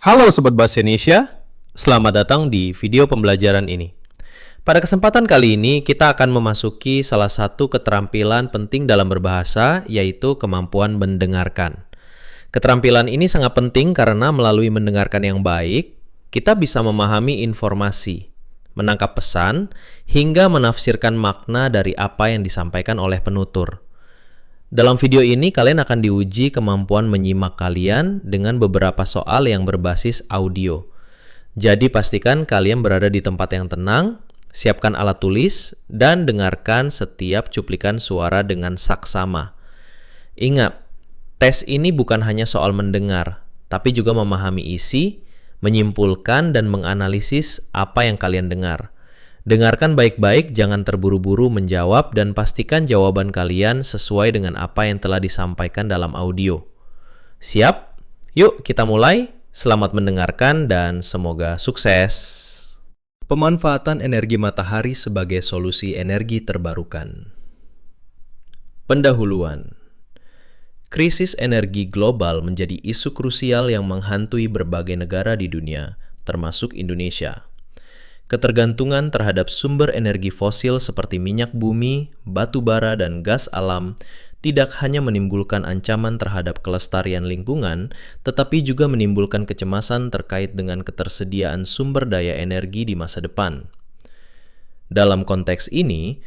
Halo Sobat Bahasa Indonesia, selamat datang di video pembelajaran ini. Pada kesempatan kali ini, kita akan memasuki salah satu keterampilan penting dalam berbahasa, yaitu kemampuan mendengarkan. Keterampilan ini sangat penting karena melalui mendengarkan yang baik, kita bisa memahami informasi, menangkap pesan, hingga menafsirkan makna dari apa yang disampaikan oleh penutur. Dalam video ini, kalian akan diuji kemampuan menyimak kalian dengan beberapa soal yang berbasis audio. Jadi pastikan kalian berada di tempat yang tenang, siapkan alat tulis, dan dengarkan setiap cuplikan suara dengan saksama. Ingat, tes ini bukan hanya soal mendengar, tapi juga memahami isi, menyimpulkan, dan menganalisis apa yang kalian dengar. Dengarkan baik-baik, jangan terburu-buru menjawab, dan pastikan jawaban kalian sesuai dengan apa yang telah disampaikan dalam audio. Siap? Yuk kita mulai. Selamat mendengarkan dan semoga sukses. Pemanfaatan energi matahari sebagai solusi energi terbarukan. Pendahuluan. Krisis energi global menjadi isu krusial yang menghantui berbagai negara di dunia, termasuk Indonesia. Ketergantungan terhadap sumber energi fosil seperti minyak bumi, batu bara, dan gas alam tidak hanya menimbulkan ancaman terhadap kelestarian lingkungan, tetapi juga menimbulkan kecemasan terkait dengan ketersediaan sumber daya energi di masa depan. Dalam konteks ini,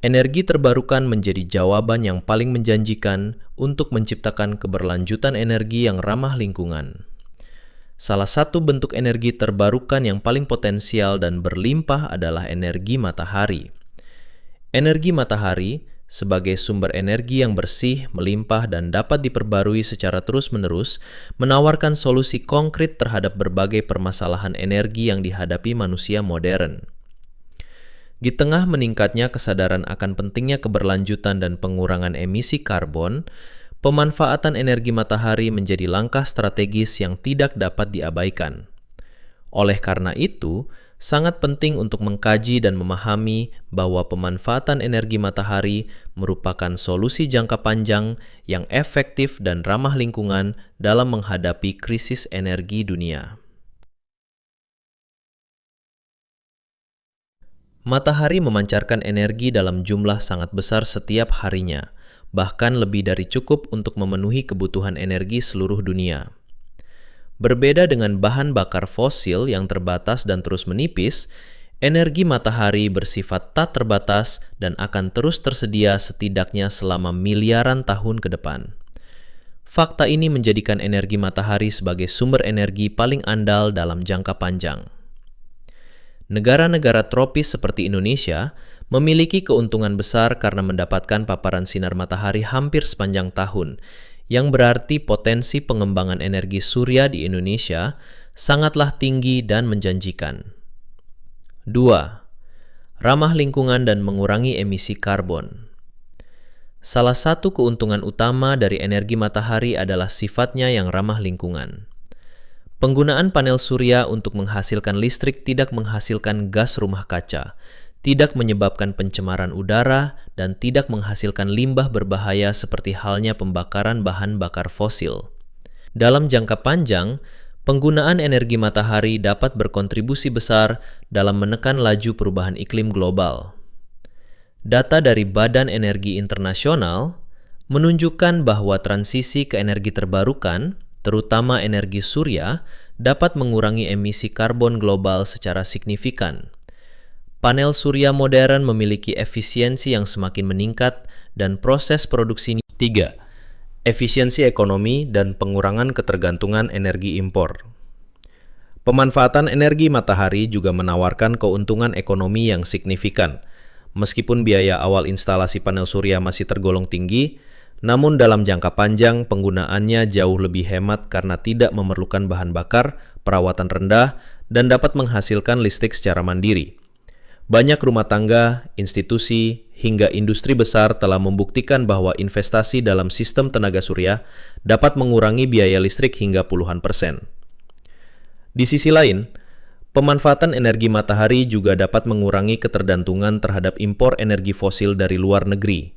energi terbarukan menjadi jawaban yang paling menjanjikan untuk menciptakan keberlanjutan energi yang ramah lingkungan. Salah satu bentuk energi terbarukan yang paling potensial dan berlimpah adalah energi matahari. Energi matahari sebagai sumber energi yang bersih, melimpah, dan dapat diperbarui secara terus-menerus, menawarkan solusi konkret terhadap berbagai permasalahan energi yang dihadapi manusia modern. Di tengah meningkatnya kesadaran akan pentingnya keberlanjutan dan pengurangan emisi karbon, pemanfaatan energi matahari menjadi langkah strategis yang tidak dapat diabaikan. Oleh karena itu, sangat penting untuk mengkaji dan memahami bahwa pemanfaatan energi matahari merupakan solusi jangka panjang yang efektif dan ramah lingkungan dalam menghadapi krisis energi dunia. Matahari memancarkan energi dalam jumlah sangat besar setiap harinya, bahkan lebih dari cukup untuk memenuhi kebutuhan energi seluruh dunia. Berbeda dengan bahan bakar fosil yang terbatas dan terus menipis, energi matahari bersifat tak terbatas dan akan terus tersedia setidaknya selama miliaran tahun ke depan. Fakta ini menjadikan energi matahari sebagai sumber energi paling andal dalam jangka panjang. Negara-negara tropis seperti Indonesia memiliki keuntungan besar karena mendapatkan paparan sinar matahari hampir sepanjang tahun, yang berarti potensi pengembangan energi surya di Indonesia sangatlah tinggi dan menjanjikan. 2. Ramah lingkungan dan mengurangi emisi karbon. Salah satu keuntungan utama dari energi matahari adalah sifatnya yang ramah lingkungan. Penggunaan panel surya untuk menghasilkan listrik tidak menghasilkan gas rumah kaca, tidak menyebabkan pencemaran udara, dan tidak menghasilkan limbah berbahaya seperti halnya pembakaran bahan bakar fosil. Dalam jangka panjang, penggunaan energi matahari dapat berkontribusi besar dalam menekan laju perubahan iklim global. Data dari Badan Energi Internasional menunjukkan bahwa transisi ke energi terbarukan, terutama energi surya, dapat mengurangi emisi karbon global secara signifikan. Panel surya modern memiliki efisiensi yang semakin meningkat dan proses produksinya. 3. Efisiensi ekonomi dan pengurangan ketergantungan energi impor. Pemanfaatan energi matahari juga menawarkan keuntungan ekonomi yang signifikan. Meskipun biaya awal instalasi panel surya masih tergolong tinggi, namun dalam jangka panjang penggunaannya jauh lebih hemat karena tidak memerlukan bahan bakar, perawatan rendah, dan dapat menghasilkan listrik secara mandiri. Banyak rumah tangga, institusi, hingga industri besar telah membuktikan bahwa investasi dalam sistem tenaga surya dapat mengurangi biaya listrik hingga puluhan persen. Di sisi lain, pemanfaatan energi matahari juga dapat mengurangi ketergantungan terhadap impor energi fosil dari luar negeri.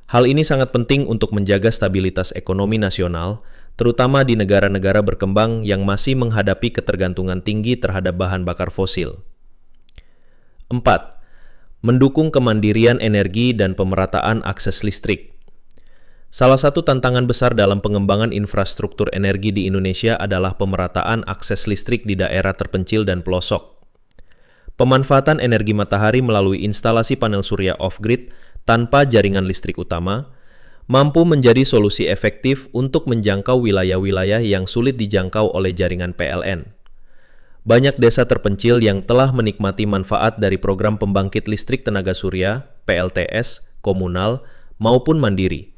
Hal ini sangat penting untuk menjaga stabilitas ekonomi nasional, terutama di negara-negara berkembang yang masih menghadapi ketergantungan tinggi terhadap bahan bakar fosil. 4. Mendukung kemandirian energi dan pemerataan akses listrik. Salah satu tantangan besar dalam pengembangan infrastruktur energi di Indonesia adalah pemerataan akses listrik di daerah terpencil dan pelosok. Pemanfaatan energi matahari melalui instalasi panel surya off-grid tanpa jaringan listrik utama mampu menjadi solusi efektif untuk menjangkau wilayah-wilayah yang sulit dijangkau oleh jaringan PLN. Banyak desa terpencil yang telah menikmati manfaat dari program pembangkit listrik tenaga surya, PLTS, komunal, maupun mandiri.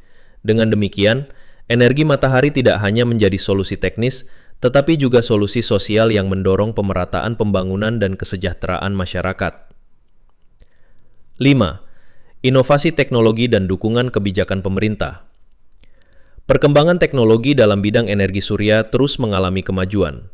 Dengan demikian, energi matahari tidak hanya menjadi solusi teknis, tetapi juga solusi sosial yang mendorong pemerataan pembangunan dan kesejahteraan masyarakat. 5. Inovasi teknologi dan dukungan kebijakan pemerintah. Perkembangan teknologi dalam bidang energi surya terus mengalami kemajuan.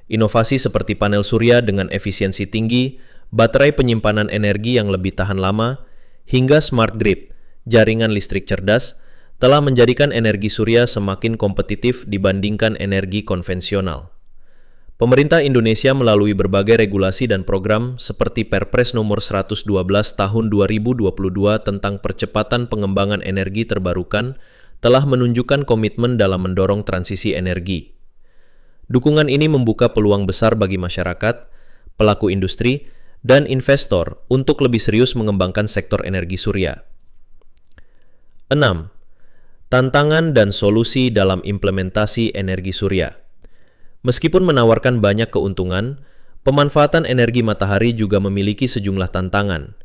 Inovasi seperti panel surya dengan efisiensi tinggi, baterai penyimpanan energi yang lebih tahan lama, hingga smart grid, jaringan listrik cerdas, telah menjadikan energi surya semakin kompetitif dibandingkan energi konvensional. Pemerintah Indonesia melalui berbagai regulasi dan program seperti Perpres nomor 112 tahun 2022 tentang percepatan pengembangan energi terbarukan telah menunjukkan komitmen dalam mendorong transisi energi. Dukungan ini membuka peluang besar bagi masyarakat, pelaku industri, dan investor untuk lebih serius mengembangkan sektor energi surya. 6. Tantangan dan solusi dalam implementasi energi surya. Meskipun menawarkan banyak keuntungan, pemanfaatan energi matahari juga memiliki sejumlah tantangan.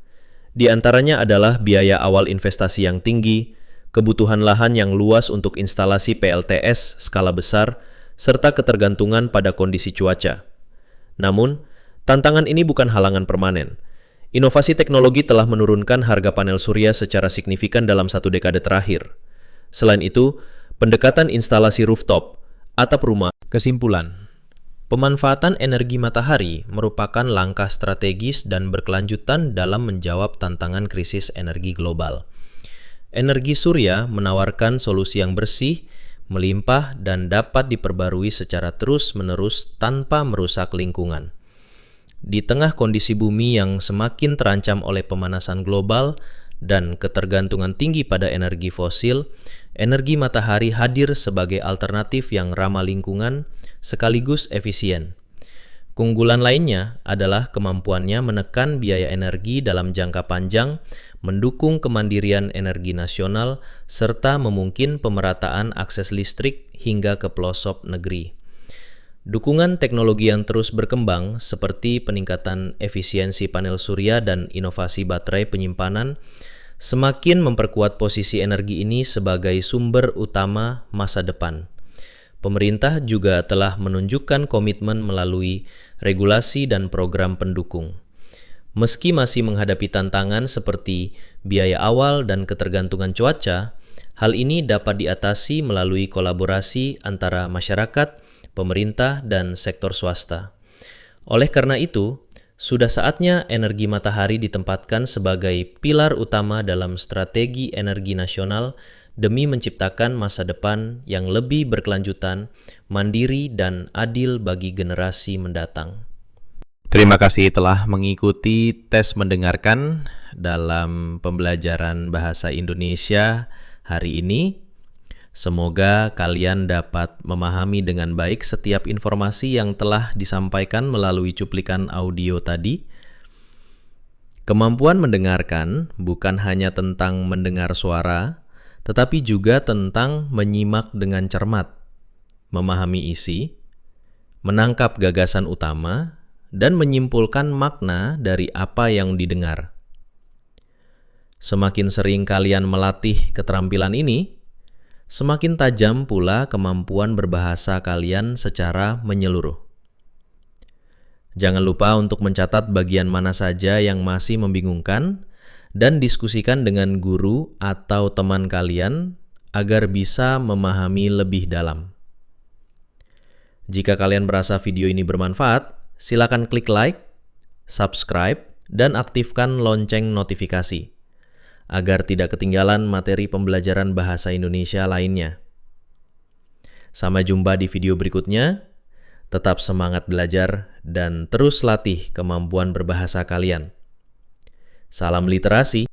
Di antaranya adalah biaya awal investasi yang tinggi, kebutuhan lahan yang luas untuk instalasi PLTS skala besar, serta ketergantungan pada kondisi cuaca. Namun, tantangan ini bukan halangan permanen. Inovasi teknologi telah menurunkan harga panel surya secara signifikan dalam 1 dekade terakhir. Selain itu, pendekatan instalasi rooftop, atap rumah. Kesimpulan, pemanfaatan energi matahari merupakan langkah strategis dan berkelanjutan dalam menjawab tantangan krisis energi global. Energi surya menawarkan solusi yang bersih, melimpah, dan dapat diperbarui secara terus-menerus tanpa merusak lingkungan. Di tengah kondisi bumi yang semakin terancam oleh pemanasan global dan ketergantungan tinggi pada energi fosil, energi matahari hadir sebagai alternatif yang ramah lingkungan sekaligus efisien. Keunggulan lainnya adalah kemampuannya menekan biaya energi dalam jangka panjang, mendukung kemandirian energi nasional, serta memungkinkan pemerataan akses listrik hingga ke pelosok negeri. Dukungan teknologi yang terus berkembang seperti peningkatan efisiensi panel surya dan inovasi baterai penyimpanan semakin memperkuat posisi energi ini sebagai sumber utama masa depan. Pemerintah juga telah menunjukkan komitmen melalui regulasi dan program pendukung. Meski masih menghadapi tantangan seperti biaya awal dan ketergantungan cuaca, hal ini dapat diatasi melalui kolaborasi antara masyarakat, pemerintah, dan sektor swasta. Oleh karena itu, sudah saatnya energi matahari ditempatkan sebagai pilar utama dalam strategi energi nasional demi menciptakan masa depan yang lebih berkelanjutan, mandiri, dan adil bagi generasi mendatang. Terima kasih telah mengikuti tes mendengarkan dalam pembelajaran bahasa Indonesia hari ini. Semoga kalian dapat memahami dengan baik setiap informasi yang telah disampaikan melalui cuplikan audio tadi. Kemampuan mendengarkan bukan hanya tentang mendengar suara, tetapi juga tentang menyimak dengan cermat, memahami isi, menangkap gagasan utama, dan menyimpulkan makna dari apa yang didengar. Semakin sering kalian melatih keterampilan ini, semakin tajam pula kemampuan berbahasa kalian secara menyeluruh. Jangan lupa untuk mencatat bagian mana saja yang masih membingungkan dan diskusikan dengan guru atau teman kalian agar bisa memahami lebih dalam. Jika kalian merasa video ini bermanfaat, silakan klik like, subscribe, dan aktifkan lonceng notifikasi agar tidak ketinggalan materi pembelajaran bahasa Indonesia lainnya. Sampai jumpa di video berikutnya. Tetap semangat belajar dan terus latih kemampuan berbahasa kalian. Salam literasi.